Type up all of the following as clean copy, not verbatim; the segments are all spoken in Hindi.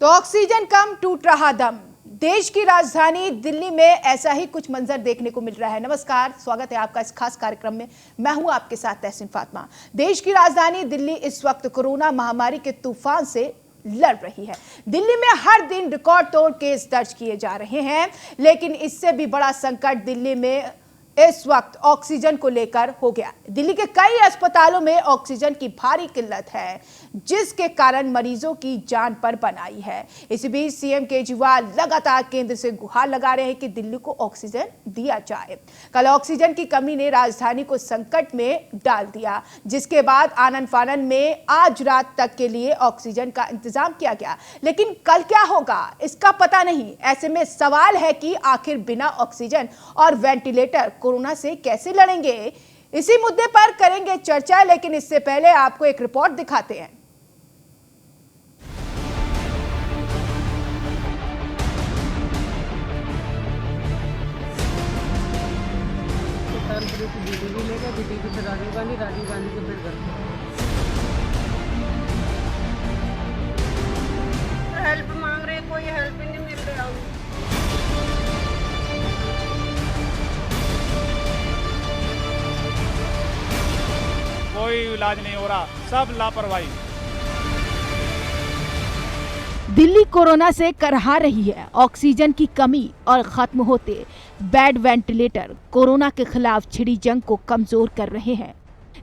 तो ऑक्सीजन कम, टूट रहा दम। देश की राजधानी दिल्ली में ऐसा ही कुछ मंजर देखने को मिल रहा है। नमस्कार, स्वागत है आपका इस खास कार्यक्रम में। मैं हूं आपके साथ तहसीन फातिमा। देश की राजधानी दिल्ली इस वक्त कोरोना महामारी के तूफान से लड़ रही है। दिल्ली में हर दिन रिकॉर्ड तोड़ केस दर्ज किए जा रहे हैं, लेकिन इससे भी बड़ा संकट दिल्ली में इस वक्त ऑक्सीजन को लेकर हो गया। दिल्ली के कई अस्पतालों में ऑक्सीजन की भारी किल्लत है, जिसके कारण मरीजों की जान पर बन आई है। इसी बीच सीएम केजरीवाल लगातार केंद्र से गुहार लगा रहे हैं कि दिल्ली को ऑक्सीजन दिया जाए। कल ऑक्सीजन की कमी ने राजधानी को संकट में डाल दिया, जिसके बाद आनन फानन में आज रात तक के लिए ऑक्सीजन का इंतजाम किया गया। लेकिन कल क्या होगा इसका पता नहीं। ऐसे में सवाल है कि आखिर बिना ऑक्सीजन और वेंटिलेटर कोरोना से कैसे लड़ेंगे। इसी मुद्दे पर करेंगे चर्चा, लेकिन इससे पहले आपको एक रिपोर्ट दिखाते हैं। बीजेपी से राजीव गांधी को फिर हेल्प मांग रहे, कोई हेल्प ही नहीं मिल रहा। कोई इलाज नहीं हो रहा, सब लापरवाही। दिल्ली कोरोना से करहा रही है। ऑक्सीजन की कमी और खत्म होते बेड वेंटिलेटर कोरोना के खिलाफ छिड़ी जंग को कमजोर कर रहे हैं।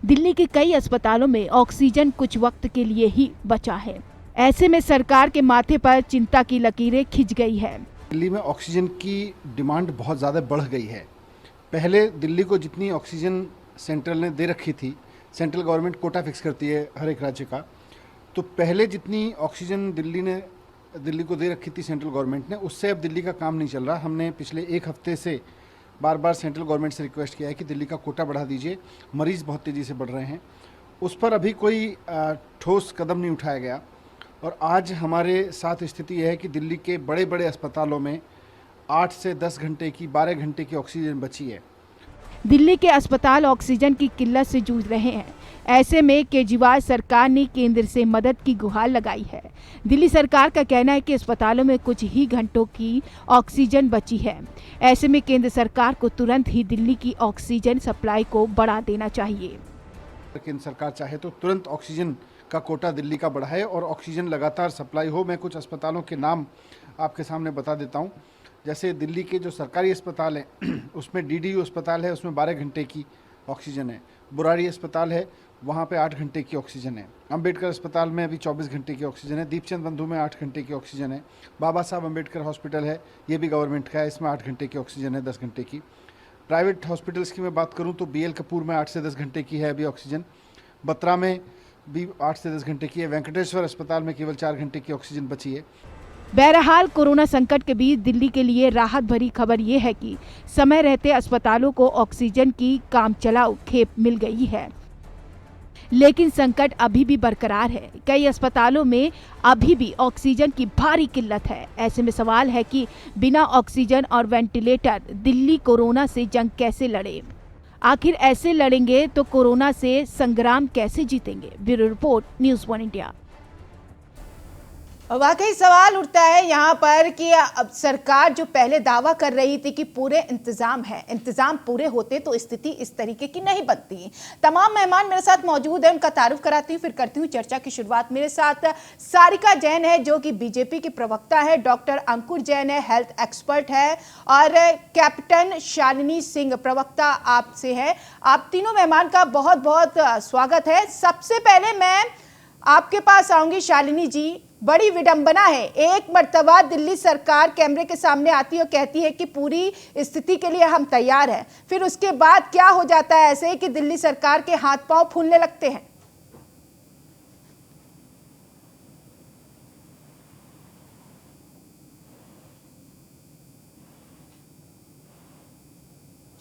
दिल्ली के कई अस्पतालों में ऑक्सीजन कुछ वक्त के लिए ही बचा है। ऐसे में सरकार के माथे पर चिंता की लकीरें खिंच गई है। दिल्ली में ऑक्सीजन की डिमांड बहुत ज़्यादा बढ़ गई है। पहले दिल्ली को जितनी ऑक्सीजन सेंट्रल ने दे रखी थी, सेंट्रल गवर्नमेंट कोटा फिक्स करती है हर एक राज्य का, तो पहले जितनी ऑक्सीजन दिल्ली को दे रखी थी सेंट्रल गवर्नमेंट ने, उससे अब दिल्ली का काम नहीं चल रहा। हमने पिछले एक हफ्ते से बार बार सेंट्रल गवर्नमेंट से रिक्वेस्ट किया है कि दिल्ली का कोटा बढ़ा दीजिए, मरीज़ बहुत तेज़ी से बढ़ रहे हैं। उस पर अभी कोई ठोस कदम नहीं उठाया गया। और आज हमारे साथ स्थिति यह है कि दिल्ली के बड़े बड़े अस्पतालों में 8 से 10 घंटे की 12 घंटे की ऑक्सीजन बची है। दिल्ली के अस्पताल ऑक्सीजन की किल्लत से जूझ रहे हैं। ऐसे में केजरीवाल सरकार ने केंद्र से मदद की गुहार लगाई है। दिल्ली सरकार का कहना है कि अस्पतालों में कुछ ही घंटों की ऑक्सीजन बची है। ऐसे में केंद्र सरकार को तुरंत ही दिल्ली की ऑक्सीजन सप्लाई को बढ़ा देना चाहिए। केंद्र सरकार चाहे तो तुरंत ऑक्सीजन का कोटा दिल्ली का बढ़ाए और ऑक्सीजन लगातार सप्लाई हो। मैं कुछ अस्पतालों के नाम आपके सामने बता देता हूँ। जैसे दिल्ली के जो सरकारी अस्पताल हैं उसमें डीडीयू अस्पताल है, उसमें 12 घंटे की ऑक्सीजन है। बुराड़ी अस्पताल है, वहाँ पे 8 घंटे की ऑक्सीजन है। अंबेडकर अस्पताल में अभी 24 घंटे की ऑक्सीजन है। दीपचंद बंधु में 8 घंटे की ऑक्सीजन है। बाबा साहब अंबेडकर हॉस्पिटल है, ये भी गवर्नमेंट का है, इसमें 8 घंटे की ऑक्सीजन है, 10 घंटे की। प्राइवेट हॉस्पिटल्स की मैं बात करूँ तो BL कपूर में 8 से 10 घंटे की है अभी ऑक्सीजन। बत्रा में भी 8 से 10 घंटे की है। वेंकटेश्वर अस्पताल में केवल 4 घंटे की ऑक्सीजन बची है। बहरहाल कोरोना संकट के बीच दिल्ली के लिए राहत भरी खबर यह है कि समय रहते अस्पतालों को ऑक्सीजन की काम चलाऊ खेप मिल गई है, लेकिन संकट अभी भी बरकरार है। कई अस्पतालों में अभी भी ऑक्सीजन की भारी किल्लत है। ऐसे में सवाल है कि बिना ऑक्सीजन और वेंटिलेटर दिल्ली कोरोना से जंग कैसे लड़े। आखिर ऐसे लड़ेंगे तो कोरोना से संग्राम कैसे जीतेंगे। Bureau report, news 1 India. वाकई सवाल उठता है यहाँ पर कि अब सरकार जो पहले दावा कर रही थी कि पूरे इंतजाम है, इंतजाम पूरे होते तो स्थिति इस तरीके की नहीं बनती। तमाम मेहमान मेरे साथ मौजूद हैं, उनका तारुफ कराती हूँ, फिर करती हूँ चर्चा की शुरुआत। मेरे साथ सारिका जैन है जो कि बीजेपी की प्रवक्ता है, डॉक्टर अंकुर जैन है, हेल्थ एक्सपर्ट है, और कैप्टन शालिनी सिंह प्रवक्ता आपसे है। आप तीनों मेहमान का बहुत बहुत स्वागत है। सबसे पहले मैं आपके पास आऊंगी शालिनी जी। बड़ी विडंबना है, एक मर्तबा दिल्ली सरकार कैमरे के सामने आती है और कहती है कि पूरी स्थिति के लिए हम तैयार हैं, फिर उसके बाद क्या हो जाता है ऐसे कि दिल्ली सरकार के हाथ पांव फूलने लगते हैं।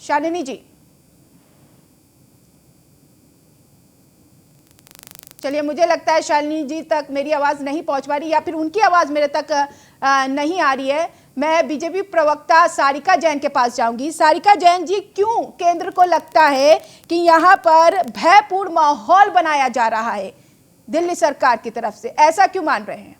शालिनी जी, चलिए, मुझे लगता है शालिनी जी तक मेरी आवाज नहीं पहुंच पा रही, या फिर उनकी आवाज मेरे तक नहीं आ रही है। मैं बीजेपी प्रवक्ता सारिका जैन के पास जाऊंगी। सारिका जैन जी, क्यों केंद्र को लगता है कि यहाँ पर भयपूर्ण माहौल बनाया जा रहा है दिल्ली सरकार की तरफ से, ऐसा क्यों मान रहे हैं?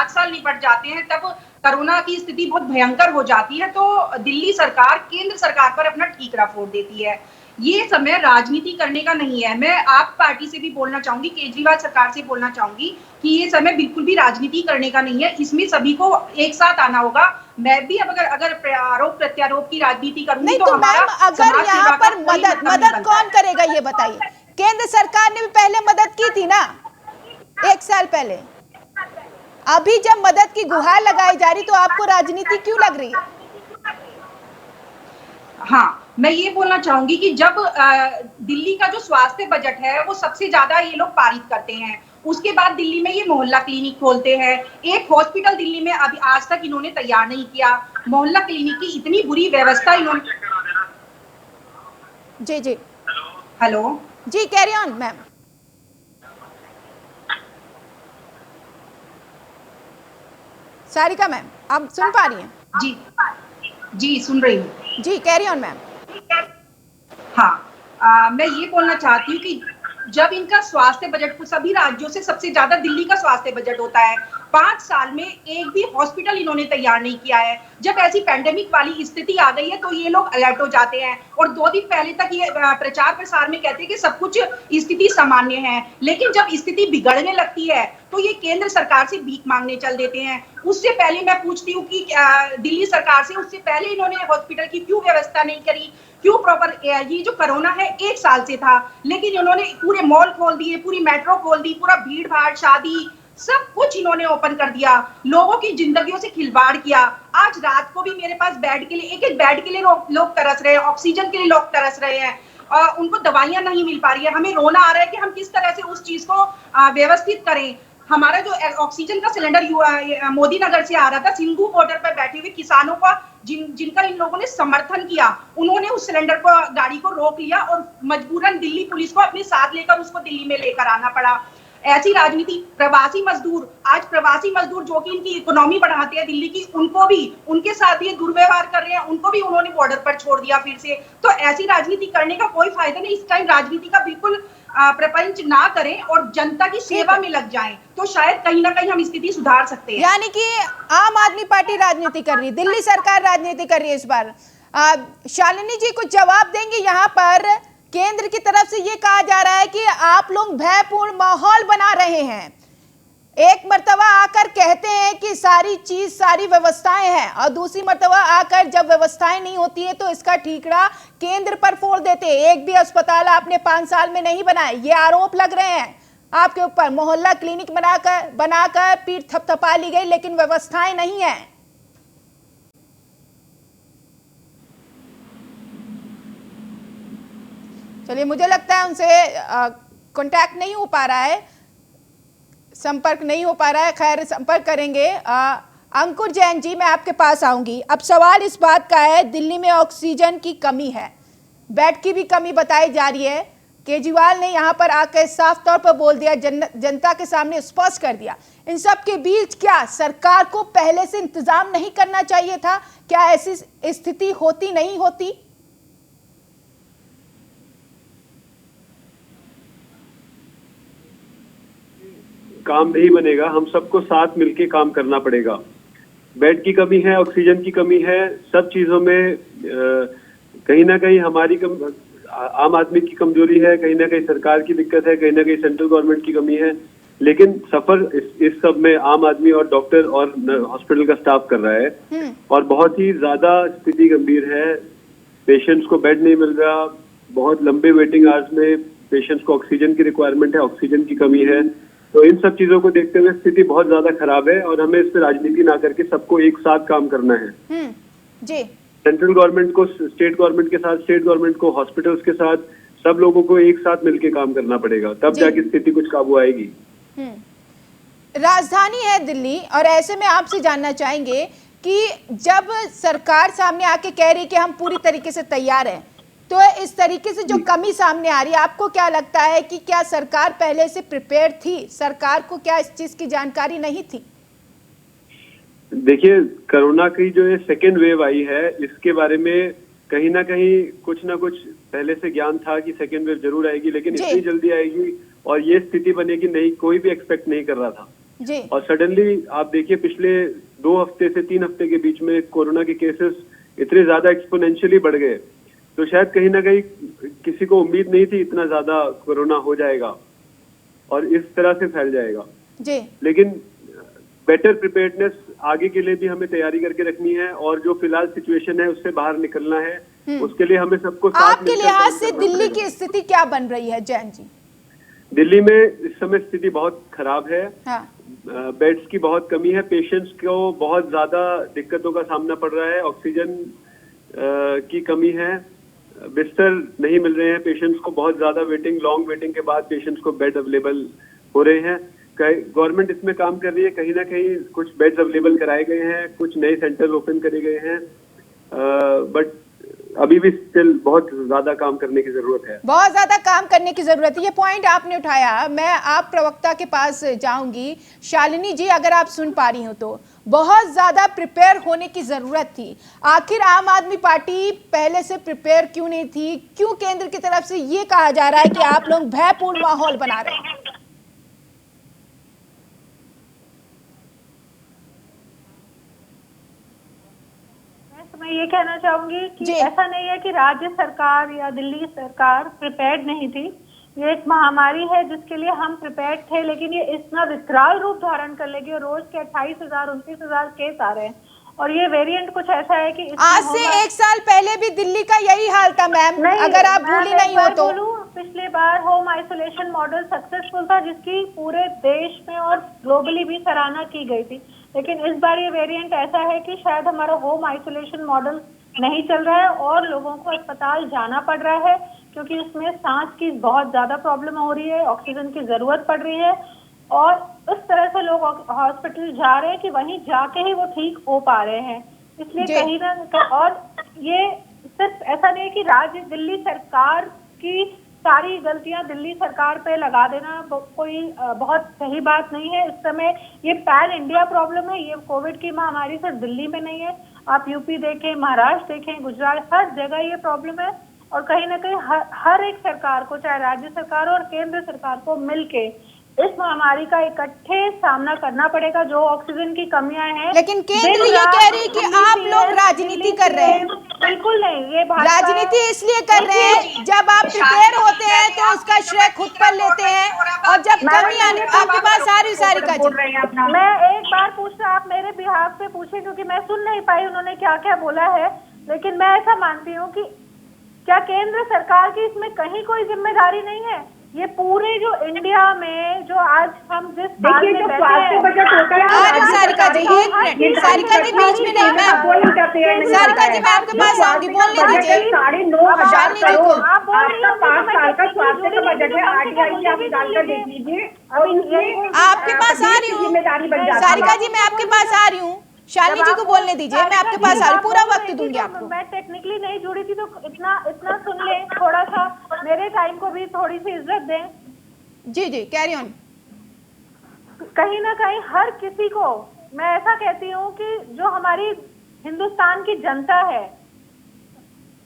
5 साल निपट जाते हैं तब कोरोना की स्थिति बहुत भयंकर हो जाती है, तो दिल्ली सरकार केंद्र सरकार पर अपना ठीकरा फोड़ देती है। ये समय राजनीति करने का नहीं है। मैं आप पार्टी से भी बोलना चाहूंगी, केजरीवाल सरकार से बोलना चाहूंगी कि ये समय बिल्कुल भी राजनीति करने का नहीं है। इसमें सभी को एक साथ आना होगा। मैं भी अब अगर आरोप प्रत्यारोप की राजनीति करूंगी नहीं तो तो हमारा मैम, अगर यहाँ पर मदद कौन करेगा ये बताइए। केंद्र सरकार ने भी पहले मदद की थी ना, 1 साल पहले। अभी जब मदद की गुहार लगाई जा रही तो आपको राजनीति क्यों लग रही है? हाँ, मैं ये बोलना चाहूंगी कि जब दिल्ली का जो स्वास्थ्य बजट है वो सबसे ज्यादा ये लोग पारित करते हैं, उसके बाद दिल्ली में ये मोहल्ला क्लिनिक खोलते हैं। एक हॉस्पिटल दिल्ली में अभी आज तक इन्होंने तैयार नहीं किया। मोहल्ला क्लिनिक की इतनी बुरी व्यवस्था इन्होंने। जी जी, हेलो जी carry on ma'am. Sarika ma'am, आप सुन पा रही हैं? जी जी, सुन रही हूँ। जी कैरी ऑन मैम। हाँ, मैं ये बोलना चाहती हूँ कि जब इनका स्वास्थ्य बजट सभी राज्यों से सबसे ज्यादा दिल्ली का स्वास्थ्य बजट होता है, 5 साल में एक भी हॉस्पिटल इन्होंने तैयार नहीं किया है। जब ऐसी पैंडेमिक वाली स्थिति आ गई है तो ये लोग अलर्ट हो जाते हैं और 2 दिन पहले तक ये प्रचार प्रसार में कहते हैं कि सब कुछ स्थिति सामान्य है, लेकिन जब स्थिति बिगड़ने लगती है तो ये केंद्र सरकार से भीख मांगने चल देते हैं। उससे पहले मैं पूछती हूँ कि दिल्ली सरकार से, उससे पहले इन्होंने हॉस्पिटल की क्यों व्यवस्था नहीं करी, क्यों प्रॉपर। ये जो कोरोना है 1 साल से था, लेकिन इन्होंने पूरे मॉल खोल दिए, पूरी मेट्रो खोल दी, पूरा भीड़ भाड़ शादी सब कुछ इन्होंने ओपन कर दिया, लोगों की जिंदगियों से खिलवाड़ किया। आज रात को भी मेरे पास बेड के लिए एक बेड के लिए लोग तरस रहे हैं, ऑक्सीजन के लिए लोग तरस रहे हैं, उनको दवाइयां नहीं मिल पा रही है। हमें रोना आ रहा है कि हम किस तरह से उस चीज को व्यवस्थित करें। हमारा जो ऑक्सीजन का सिलेंडर मोदी नगर से आ रहा था, सिंघू बॉर्डर पर बैठे हुए किसानों का जिनका इन लोगों ने समर्थन किया, उन्होंने उस सिलेंडर को गाड़ी को रोक लिया और मजबूरन दिल्ली पुलिस को अपने साथ लेकर उसको दिल्ली में लेकर आना पड़ा। ऐसी राजनीति। प्रवासी मजदूर, आज प्रवासी मजदूर जो कि इनकी इकोनॉमी बढ़ाते हैं दिल्ली की, उनको भी उनके साथ ये दुर्व्यवहार कर रहे हैं, उनको भी उन्होंने बॉर्डर पर छोड़ दिया फिर से। तो ऐसी राजनीति करने का कोई फायदा नहीं। इस टाइम राजनीति का बिल्कुल प्रपंच ना करें और जनता की सेवा में लग जाएं, तो शायद कहीं ना कहीं हम स्थिति सुधार सकते हैं। यानी कि आम आदमी पार्टी राजनीति कर रही है, दिल्ली सरकार राजनीति कर रही है इस बार। शालिनी जी कुछ जवाब देंगे? यहाँ पर केंद्र की तरफ से ये कहा जा रहा है कि आप लोग भयपूर्ण माहौल बना रहे हैं। एक मर्तबा आकर कहते हैं कि सारी चीज सारी व्यवस्थाएं हैं और दूसरी मर्तबा आकर जब व्यवस्थाएं नहीं होती है तो इसका ठीकरा केंद्र पर फोड़ देते हैं। एक भी अस्पताल आपने 5 साल में नहीं बनाए, ये आरोप लग रहे हैं आपके ऊपर। मोहल्ला क्लिनिक बनाकर पीठ थपथपा ली गई, लेकिन व्यवस्थाएं नहीं है। चलिए, मुझे लगता है उनसे कांटेक्ट नहीं हो पा रहा है, संपर्क नहीं हो पा रहा है। खैर, संपर्क करेंगे। अंकुर जैन जी, मैं आपके पास आऊंगी। अब सवाल इस बात का है, दिल्ली में ऑक्सीजन की कमी है, बेड की भी कमी बताई जा रही है। केजरीवाल ने यहाँ पर आकर साफ तौर पर बोल दिया, जनता के सामने स्पष्ट कर दिया। इन सब के बीच क्या सरकार को पहले से इंतजाम नहीं करना चाहिए था? क्या ऐसी स्थिति होती नहीं होती? काम नहीं बनेगा, हम सबको साथ मिलके काम करना पड़ेगा। बेड की कमी है, ऑक्सीजन की कमी है, सब चीजों में कहीं ना कहीं हमारी आम आदमी की कमजोरी है, कहीं ना कहीं सरकार की दिक्कत है, कहीं ना कहीं सेंट्रल गवर्नमेंट की कमी है। लेकिन सफर इस सब में आम आदमी और डॉक्टर और हॉस्पिटल का स्टाफ कर रहा है और बहुत ही ज्यादा स्थिति गंभीर है। पेशेंट्स को बेड नहीं मिल रहा, बहुत लंबे वेटिंग आवर्स में पेशेंट्स को ऑक्सीजन की रिक्वायरमेंट है, ऑक्सीजन की कमी है। तो इन सब चीजों को देखते हुए स्थिति बहुत ज्यादा खराब है और हमें इस पर राजनीति ना करके सबको एक साथ काम करना है। जी, सेंट्रल गवर्नमेंट को स्टेट गवर्नमेंट के साथ, स्टेट गवर्नमेंट को हॉस्पिटल्स के साथ, सब लोगों को एक साथ मिलकर काम करना पड़ेगा, तब जाके स्थिति कुछ काबू आएगी। राजधानी है दिल्ली, और ऐसे में आपसे जानना चाहेंगे कि जब सरकार सामने आके कह रही कि हम पूरी तरीके से तैयार हैं, तो इस तरीके से जो कमी सामने आ रही है, आपको क्या लगता है कि क्या सरकार पहले से प्रिपेयर थी? सरकार को क्या इस चीज की जानकारी नहीं थी? देखिए, कोरोना की जो ये सेकेंड वेव आई है, इसके बारे में कहीं ना कुछ पहले से ज्ञान था कि सेकेंड वेव जरूर आएगी, लेकिन इतनी जल्दी आएगी और ये स्थिति बनेगी नहीं, कोई भी एक्सपेक्ट नहीं कर रहा था। जी। और सडनली आप देखिए पिछले 2 हफ्ते से 3 हफ्ते के बीच में कोरोना के केसेस इतने ज्यादा एक्सपोनेंशियली बढ़ गए, तो शायद कहीं ना कहीं किसी को उम्मीद नहीं थी इतना ज्यादा कोरोना हो जाएगा और इस तरह से फैल जाएगा। जी। लेकिन बेटर प्रिपेयर्डनेस आगे के लिए भी हमें तैयारी करके रखनी है, और जो फिलहाल सिचुएशन है उससे बाहर निकलना है, उसके लिए हमें सबको साथ आपके मिलकर लिहाज काम से करना दिल्ली पड़ेगा। की स्थिति क्या बन रही है जैन जी? दिल्ली में इस समय स्थिति बहुत खराब है। हाँ। बेड्स की बहुत कमी है, पेशेंट्स को बहुत ज्यादा दिक्कतों का सामना पड़ रहा है, ऑक्सीजन की कमी है, बिस्तर नहीं मिल रहे हैं पेशेंट्स को, बहुत ज्यादा वेटिंग, लॉन्ग वेटिंग के बाद पेशेंट्स को बेड अवेलेबल हो रहे हैं। गवर्नमेंट इसमें काम कर रही है, कहीं ना कहीं कुछ बेड्स अवेलेबल कराए गए हैं, कुछ नए सेंटर ओपन करे गए हैं, बट अभी भी स्टिल बहुत ज्यादा काम करने की जरूरत है। बहुत ज्यादा काम करने की जरूरत है, ये पॉइंट आपने उठाया। मैं आप प्रवक्ता के पास जाऊंगी। शालिनी जी, अगर आप सुन पा रही हो तो बहुत ज्यादा प्रिपेयर होने की जरूरत थी। आखिर आम आदमी पार्टी पहले से प्रिपेयर क्यों नहीं थी? क्यों केंद्र की तरफ से ये कहा जा रहा है कि आप लोग भयपूर्ण माहौल बना रहे हैं? मैं ये कहना चाहूंगी कि ऐसा नहीं है कि राज्य सरकार या दिल्ली सरकार प्रिपेयर्ड नहीं थी। ये एक महामारी है जिसके लिए हम प्रिपेयर्ड थे, लेकिन ये इतना विकराल रूप धारण कर लेगी और रोज के 28,000 29,000 केस आ रहे हैं, और ये वेरिएंट कुछ ऐसा है कि आज से 1 साल पहले भी दिल्ली का यही हाल था मैम, अगर आप भूली नहीं हो तो। पिछली बार होम आइसोलेशन मॉडल सक्सेसफुल था, जिसकी पूरे देश में और ग्लोबली भी सराहना की गई थी, लेकिन इस बार ये वेरिएंट ऐसा है कि शायद हमारा होम आइसोलेशन मॉडल नहीं चल रहा है और लोगों को अस्पताल जाना पड़ रहा है, क्योंकि उसमें सांस की बहुत ज्यादा प्रॉब्लम हो रही है, ऑक्सीजन की जरूरत पड़ रही है, और उस तरह से लोग हॉस्पिटल जा रहे हैं कि वहीं जाके ही वो ठीक हो पा रहे हैं। इसलिए कहीं ना, और ये सिर्फ ऐसा नहीं है कि राज्य दिल्ली सरकार की सारी गलतियां दिल्ली सरकार पे लगा देना कोई बहुत सही बात नहीं है। इस समय ये पैन इंडिया प्रॉब्लम है, ये कोविड की महामारी सिर्फ दिल्ली में नहीं है। आप यूपी देखें, महाराष्ट्र देखें, गुजरात, हर जगह ये प्रॉब्लम है, और कहीं ना कहीं हर एक सरकार को, चाहे राज्य सरकार और केंद्र सरकार को मिलके इस महामारी का इकट्ठे सामना करना पड़ेगा। जो ऑक्सीजन की कमियां हैं, लेकिन केंद्र ये कह रही है कि आप लोग राजनीति कर रहे हैं। बिल्कुल नहीं, ये राजनीति इसलिए कर रहे हैं, जब आप प्रिपेयर होते हैं तो उसका श्रेय खुद पर लेते हैं, और जब कमी आपके पास आ रही सारिका जी। मैं एक बार पूछना, आप मेरे बिहाफ पे पूछे, क्योंकि मैं सुन नहीं पाई उन्होंने क्या क्या बोला है, लेकिन मैं ऐसा मानती हूँ कि क्या केंद्र सरकार की इसमें कहीं कोई जिम्मेदारी नहीं है? ये पूरे जो इंडिया में जो आज हम जिस देखिए जो स्वास्थ्य बजट होता है, सारिका जी एक मिनट, सारिका जी बीच में नहीं, मैं सारिका जी मैं आपके पास आऊंगी, बोलने दीजिए। 9,500 करोड़ आपका 5 साल का स्वास्थ्य का बजट है, RTI से आप निकालकर देख लीजिए। आपके पास आ रही हूँ सारिका जी, मैं आपके पास आ रही हूँ। शालिनी जी को बोलने दीजिए, मैं आपके पास आ रही हूँ, पूरा वक्त दूंगी आपको। मैं टेक्निकली नहीं जुड़ी थी, तो इतना सुन ले, थोड़ा सा मेरे टाइम को भी थोड़ी सी इज्जत दें। जी जी, कैरी ऑन। कहीं ना कहीं हर किसी को मैं ऐसा कहती हूँ कि जो हमारी हिंदुस्तान की जनता है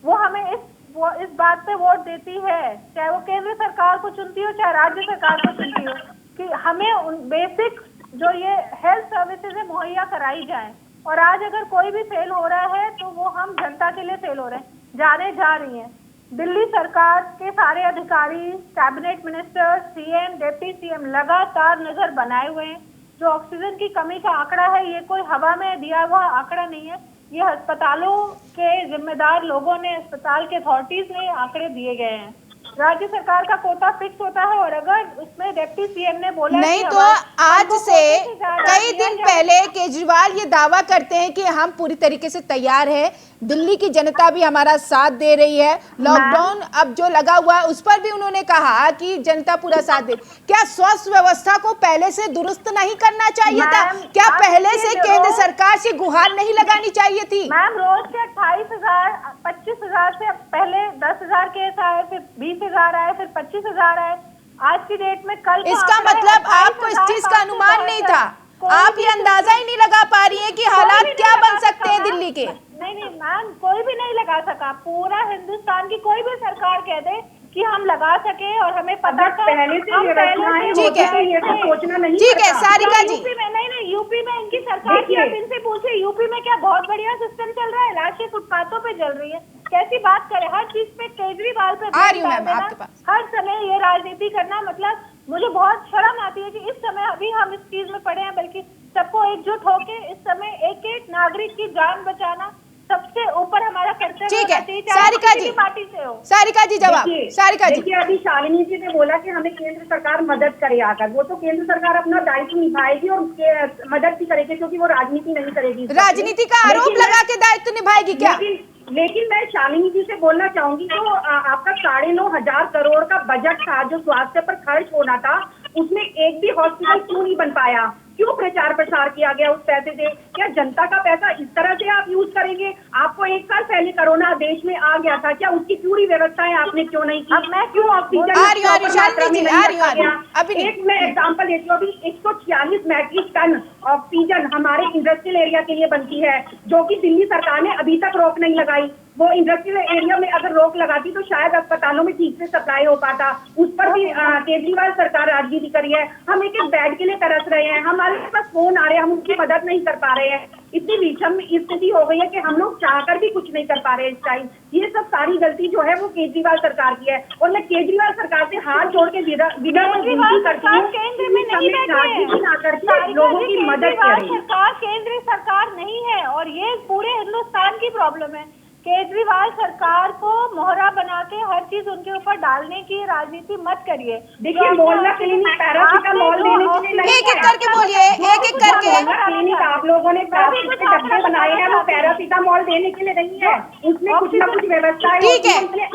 वो हमें इस बात पे वोट देती है, चाहे वो केंद्र सरकार को चुनती हो चाहे राज्य सरकार को चुनती हो, कि हमें उन बेसिक जो ये हेल्थ सर्विसेज है मुहैया कराई जाए। और आज अगर कोई भी फेल हो रहा है तो वो हम जनता के लिए फेल हो रहे हैं, जाने जा रही हैं। दिल्ली सरकार के सारे अधिकारी, cabinet minister, CM, deputy CM लगातार नजर बनाए हुए हैं। जो ऑक्सीजन की कमी का आंकड़ा है, ये कोई हवा में दिया हुआ आंकड़ा नहीं है, ये अस्पतालों के जिम्मेदार लोगों ने, अस्पताल के अथॉरिटीज ने आंकड़े दिए गए हैं। राज्य सरकार का कोटा फिक्स होता है, और अगर उसमें डिप्टी सीएम ने बोला नहीं तो आज से कई दिन पहले केजरीवाल ये दावा करते हैं कि हम पूरी तरीके से तैयार है, दिल्ली की जनता भी हमारा साथ दे रही है, लॉकडाउन अब जो लगा हुआ है उस पर भी उन्होंने कहा कि जनता पूरा साथ दे। क्या स्वास्थ्य व्यवस्था को पहले से दुरुस्त नहीं करना चाहिए था? क्या पहले से केंद्र सरकार से गुहार नहीं लगानी चाहिए थी? मैम, रोज के 28,000 25,000 से पहले 10,000 केस आए, फिर 20,000 आए, फिर 25,000 आए। आज की डेट में कल इसका मतलब आपको इस चीज का अनुमान नहीं था, आप ये अंदाजा ही नहीं लगा पा रही है कि हालात क्या बन सकते हैं दिल्ली के। नहीं मैम, कोई भी नहीं लगा सका। पूरा हिंदुस्तान की कोई भी सरकार कह दे कि हम लगा सके और हमें पता था पहले से हम व्यवस्था है, ठीक है। ये सब सोचना नहीं ठीक है, पड़ता। सारिका जी। यूपी में नहीं, यूपी में इनकी सरकार की, आप इनसे पूछिए यूपी में क्या बहुत बढ़िया सिस्टम चल रहा है, लाशें फुटपाथों पे जल रही है, कैसी बात करें, हर चीज पे केजरीवाल पे आ रही हूँ blame मैम डाल देना, आपके पास। हर समय ये राजनीति करना, मतलब मुझे बहुत शर्म आती है कि इस समय अभी हम इस चीज में पड़े हैं, बल्कि सबको एकजुट होके इस समय एक एक नागरिक की जान बचाना सबसे ऊपर हमारा कर्तव्य ठीक होना है, चाहिए, चाहे सारिका किसी जी। भी पार्टी से हो। सारिका जी जवाब, देखिए, सारिका जी। देखिए अभी शालिनी जी ने बोला कि हमें केंद्र सरकार मदद करे आकर, वो तो केंद्र सरकार अपना दायित्व निभाएगी और मदद भी करेगी, क्योंकि वो राजनीति नहीं करेगी। राजनीति का आरोप लगा के दायित्व निभाएगी क्या? लेकिन मैं शालिनी जी से बोलना चाहूंगी, तो आपका 9,500 करोड़ का बजट था जो स्वास्थ्य पर खर्च होना था, उसमें एक भी हॉस्पिटल क्यों नहीं बन पाया? क्यों प्रचार प्रसार किया गया उस पैसे से? क्या जनता का पैसा इस तरह से आप यूज करेंगे? आपको 1 साल पहले कोरोना देश में आ गया था, क्या उसकी पूरी व्यवस्थाएं आपने क्यों नहीं की? अब मैं क्यों ऑक्सीजन आ रही हूँ, शालिनी जी, आ रही हूँ, अभी नहीं। एक मैं एग्जांपल देती हूँ, अभी 146 मैट्रिक टन ऑक्सीजन हमारे इंडस्ट्रियल एरिया के लिए बनती है, जो कि दिल्ली सरकार ने अभी तक रोक नहीं लगाई। वो इंडस्ट्रियल एरिया में अगर रोक लगाती तो शायद अस्पतालों में ठीक से सप्लाई हो पाता। उस पर भी केजरीवाल सरकार राजनीति करी है। हम एक एक बेड के लिए तरस रहे हैं, हमारे पास फोन आ रहे हैं, हम उनकी मदद नहीं कर पा रहे हैं। इतनी विषम स्थिति हो गई है कि हम लोग चाहकर भी कुछ नहीं कर पा रहे हैं इस टाइम। ये सब सारी गलती जो है वो केजरीवाल सरकार की है, और मैं केजरीवाल सरकार से हाथ जोड़ के विनती करती हूँ, केंद्र में नहीं बैठे राजनीति ना करके लोगों की मदद करें। सरकार केंद्र सरकार नहीं है, और ये पूरे हिंदुस्तान की प्रॉब्लम है। केजरीवाल सरकार को मोहरा बना के हर चीज उनके ऊपर डालने की राजनीति मत करिए। देखिए मोहल्ला क्लिनिक पैरासीटामॉल देने के लिए नहीं एक एक करके बोलिए, एक एक करके। मोहल्ला क्लिनिक आप लोगों ने प्लास्टिक के डब्बे बनाए हैं, वो पैरासीटामॉल देने के लिए नहीं है, उसमें कुछ ना कुछ व्यवस्था है। ठीक है। देखिए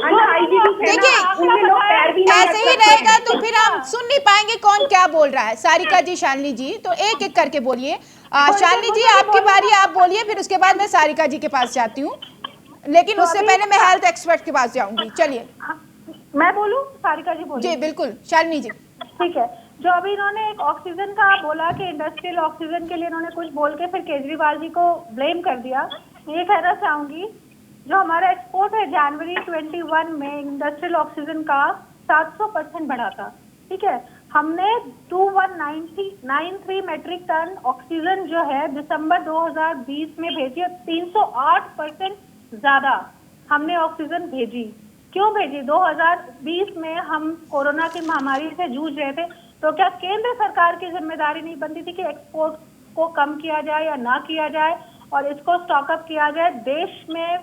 देखिए, लोग पैर भी नहीं ऐसे ही रहेगा तो फिर हम सुन नहीं पाएंगे कौन क्या बोल रहा है। सारिका जी, शालिनी जी, तो एक एक करके बोलिए। शालिनी जी आपकी बारी, आप बोलिए, फिर उसके बाद मैं सारिका जी के पास जाती हूँ, लेकिन उससे पहले मैं हेल्थ एक्सपर्ट के पास जाऊंगी। चलिए मैं बोलूं, सारिका जी बोलिए। जी बिल्कुल, शालिनी जी। ठीक है, जो अभी इन्होंने एक ऑक्सीजन का बोला कि इंडस्ट्रियल ऑक्सीजन के लिए इन्होंने कुछ बोल के फिर केजरीवाल जी को ब्लेम कर दिया। मैं ये कहना चाहूंगी, जो हमारा एक्सपोर्ट है जनवरी 21 में इंडस्ट्रियल ऑक्सीजन का 700% बढ़ा था। ठीक है, हमने 2193 मैट्रिक टन ऑक्सीजन जो है दिसंबर 2020 में भेजी, 308% ज्यादा हमने ऑक्सीजन भेजी। क्यों भेजी? 2020 में हम कोरोना की महामारी से जूझ रहे थे, तो क्या केंद्र सरकार की जिम्मेदारी नहीं बनती थी कि एक्सपोर्ट को कम किया जाए या ना किया जाए और इसको स्टॉकअप किया जाए? देश में,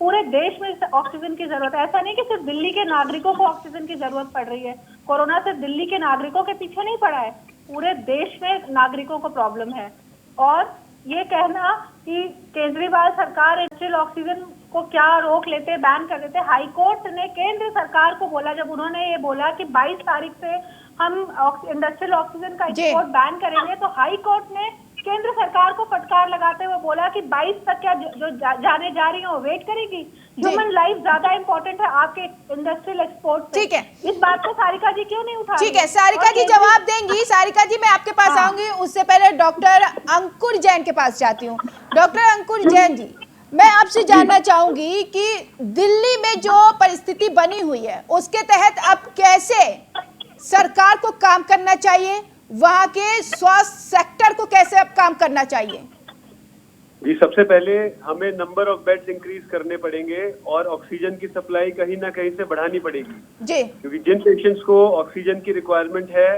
पूरे देश में ऑक्सीजन की जरूरत है। ऐसा नहीं कि सिर्फ दिल्ली के नागरिकों को ऑक्सीजन की जरूरत पड़ रही है। कोरोना से दिल्ली के नागरिकों के पीछे नहीं पड़ा है, पूरे देश में नागरिकों को प्रॉब्लम है। और ये कहना कि केजरीवाल सरकार इंडस्ट्रियल ऑक्सीजन को क्या रोक लेते, बैन कर देते। हाई कोर्ट ने केंद्र सरकार को बोला, जब उन्होंने ये बोला कि 22 तारीख से हम इंडस्ट्रियल ऑक्सीजन का एक्सपोर्ट बैन करेंगे, तो हाई कोर्ट ने केंद्र सरकार को फटकार लगाते हुए बोला कि 22 तक क्या जो जाने जा रही है वो वेट करेगी। ह्यूमन लाइफ ज्यादा इंपॉर्टेंट है आपके इंडस्ट्रियल एक्सपोर्ट से। ठीक है, इस बात को सारिका जी क्यों नहीं उठा रही? ठीक है, सारिका जी जवाब देंगी। सारिका जी मैं आपके पास आऊंगी, उससे पहले डॉक्टर अंकुर जैन के पास जाती हूँ। डॉक्टर अंकुर जैन जी, मैं आपसे जानना चाहूंगी कि दिल्ली में जो परिस्थिति बनी हुई है उसके तहत अब कैसे सरकार को काम करना चाहिए, वहां के स्वास्थ्य सेक्टर को कैसे अब काम करना चाहिए? जी, सबसे पहले हमें नंबर ऑफ बेड्स इंक्रीज करने पड़ेंगे और ऑक्सीजन की सप्लाई कहीं ना कहीं से बढ़ानी पड़ेगी जी, क्योंकि जिन पेशेंट्स को ऑक्सीजन की रिक्वायरमेंट है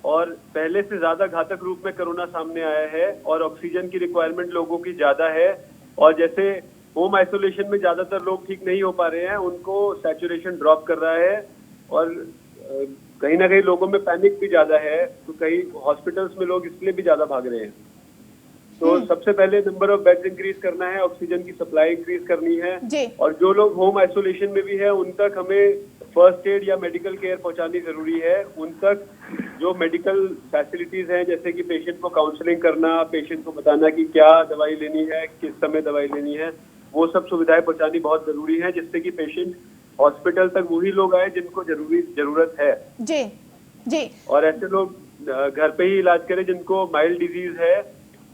और पहले से ज्यादा घातक रूप में कोरोना सामने आया है और ऑक्सीजन की रिक्वायरमेंट लोगों की ज्यादा है, और जैसे होम आइसोलेशन में ज्यादातर लोग ठीक नहीं हो पा रहे हैं, उनको सैचुरेशन ड्रॉप कर रहा है और कहीं ना कहीं लोगों में पैनिक भी ज्यादा है, तो कई हॉस्पिटल्स में लोग इसलिए भी ज्यादा भाग रहे हैं। तो सबसे पहले नंबर ऑफ बेड्स इंक्रीज करना है, ऑक्सीजन की सप्लाई इंक्रीज करनी है जी। और जो लोग होम आइसोलेशन में भी है उन तक हमें फर्स्ट एड या मेडिकल केयर पहुंचानी जरूरी है। उन तक जो मेडिकल फैसिलिटीज हैं, जैसे कि पेशेंट को काउंसलिंग करना, पेशेंट को बताना कि क्या दवाई लेनी है, किस समय दवाई लेनी है, वो सब सुविधाएं पहुंचानी बहुत जरूरी है, जिससे कि पेशेंट हॉस्पिटल तक वही लोग आए जिनको जरूरत है जी जी, और ऐसे लोग घर पे ही इलाज करें जिनको माइल्ड डिजीज है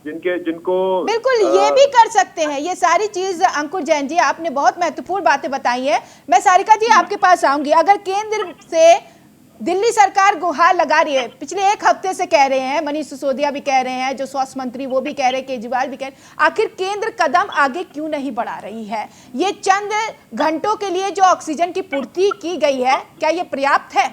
जिनको बिल्कुल ये भी कर सकते हैं। ये सारी चीज अंकुर जैन जी आपने बहुत महत्वपूर्ण बातें बताई है। मैं सारिका जी आपके पास आऊंगी। अगर केंद्र से दिल्ली सरकार गुहार लगा रही है, पिछले एक हफ्ते से कह रहे हैं, मनीष सिसोदिया भी कह रहे हैं, जो स्वास्थ्य मंत्री वो भी कह रहे हैं, केजरीवाल भी कह रहे हैं, आखिर केंद्र कदम आगे क्यों नहीं बढ़ा रही है? ये चंद घंटों के लिए जो ऑक्सीजन की पूर्ति की गई है, क्या ये पर्याप्त है?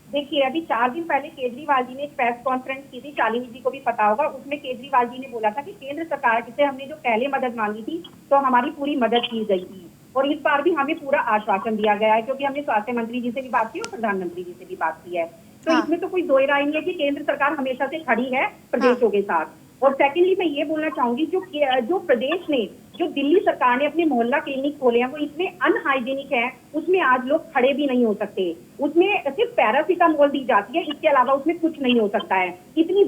देखिए, अभी 4 दिन पहले केजरीवाल जी ने एक प्रेस कॉन्फ्रेंस की थी, शालिनी जी को भी पता होगा। उसमें केजरीवाल जी ने बोला था कि केंद्र सरकार से हमने जो पहले मदद मांगी थी तो हमारी पूरी मदद की गई थी, और इस बार भी हमें पूरा आश्वासन दिया गया है, क्योंकि हमने स्वास्थ्य मंत्री जी से भी बात की और प्रधानमंत्री जी से भी बात की है। तो इसमें तो कोई दो राय नहीं है कि केंद्र सरकार हमेशा से खड़ी है प्रदेशों के साथ। और सेकेंडली मैं ये बोलना चाहूंगी, जो प्रदेश ने, जो दिल्ली सरकार ने अपने मोहल्ला क्लिनिक खोले हैं वो इतने अनहाइजीनिक है, उसमें आज लोग खड़े भी नहीं हो सकते। उसमें सिर्फ पैरासीटामोल दी जाती है, इसके अलावा उसमें कुछ नहीं हो सकता है। इतनी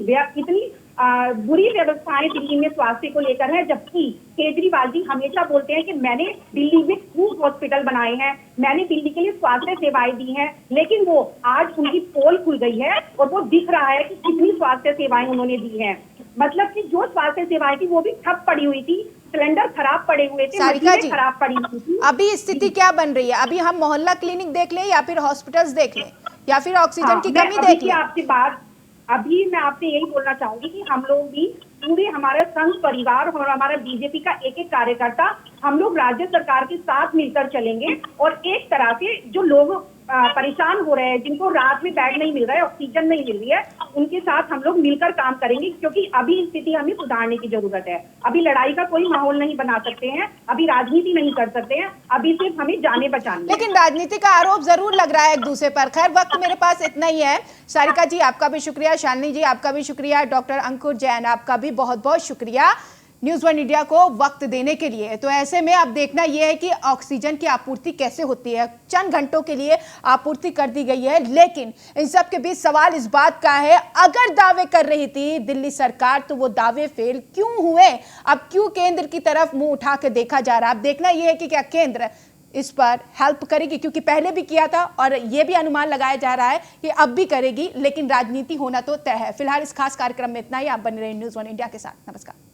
बुरी व्यवस्थाएं दिल्ली में स्वास्थ्य को लेकर है, जबकि केजरीवाल जी हमेशा बोलते हैं कि मैंने दिल्ली में खूब हॉस्पिटल बनाए हैं, मैंने दिल्ली के लिए स्वास्थ्य सेवाएं दी हैं, लेकिन वो आज उनकी पोल खुल गई है और वो दिख रहा है कि कितनी स्वास्थ्य सेवाएं उन्होंने दी हैं। मतलब कि जो स्वास्थ्य सेवाएं थी वो भी ठप पड़ी हुई थी, सिलेंडर खराब पड़े हुए थे, मशीनें खराब पड़ी हुई थी। अभी स्थिति क्या बन रही है? अभी हम मोहल्ला क्लिनिक देख लें या फिर हॉस्पिटल्स देख लें या फिर ऑक्सीजन की कमी देख लें? अभी मैं आपसे यही बोलना चाहूंगी कि हम लोग भी पूरे, हमारा संघ परिवार और हमारा बीजेपी का एक एक कार्यकर्ता, हम लोग राज्य सरकार के साथ मिलकर चलेंगे और एक तरह से जो लोग परेशान हो रहे हैं, जिनको रात में बेड नहीं मिल रहा है, ऑक्सीजन नहीं मिल रही है, उनके साथ हम लोग मिलकर काम करेंगे, क्योंकि अभी स्थिति हमें सुधारने की जरूरत है। अभी लड़ाई का कोई माहौल नहीं बना सकते हैं, अभी राजनीति नहीं कर सकते हैं, अभी सिर्फ हमें जाने बचाने। लेकिन राजनीति का आरोप जरूर लग रहा है एक दूसरे पर। खैर, वक्त मेरे पास इतना ही है। सारिका जी आपका भी शुक्रिया, शालिनी जी आपका भी शुक्रिया, डॉक्टर अंकुर जैन आपका भी बहुत बहुत शुक्रिया न्यूज़ वन इंडिया को वक्त देने के लिए। तो ऐसे में अब देखना यह है कि ऑक्सीजन की आपूर्ति कैसे होती है। चंद घंटों के लिए आपूर्ति कर दी गई है, लेकिन इन सब के बीच सवाल इस बात का है, अगर दावे कर रही थी दिल्ली सरकार तो वो दावे फेल क्यों हुए? अब क्यों केंद्र की तरफ मुंह उठा के देखा जा रहा है? अब देखना यह है कि क्या केंद्र इस पर हेल्प करेगी, क्योंकि पहले भी किया था और यह भी अनुमान लगाया जा रहा है कि अब भी करेगी, लेकिन राजनीति होना तो तय है। फिलहाल इस खास कार्यक्रम में इतना ही। आप बने रहे न्यूज़ वन इंडिया के साथ। नमस्कार।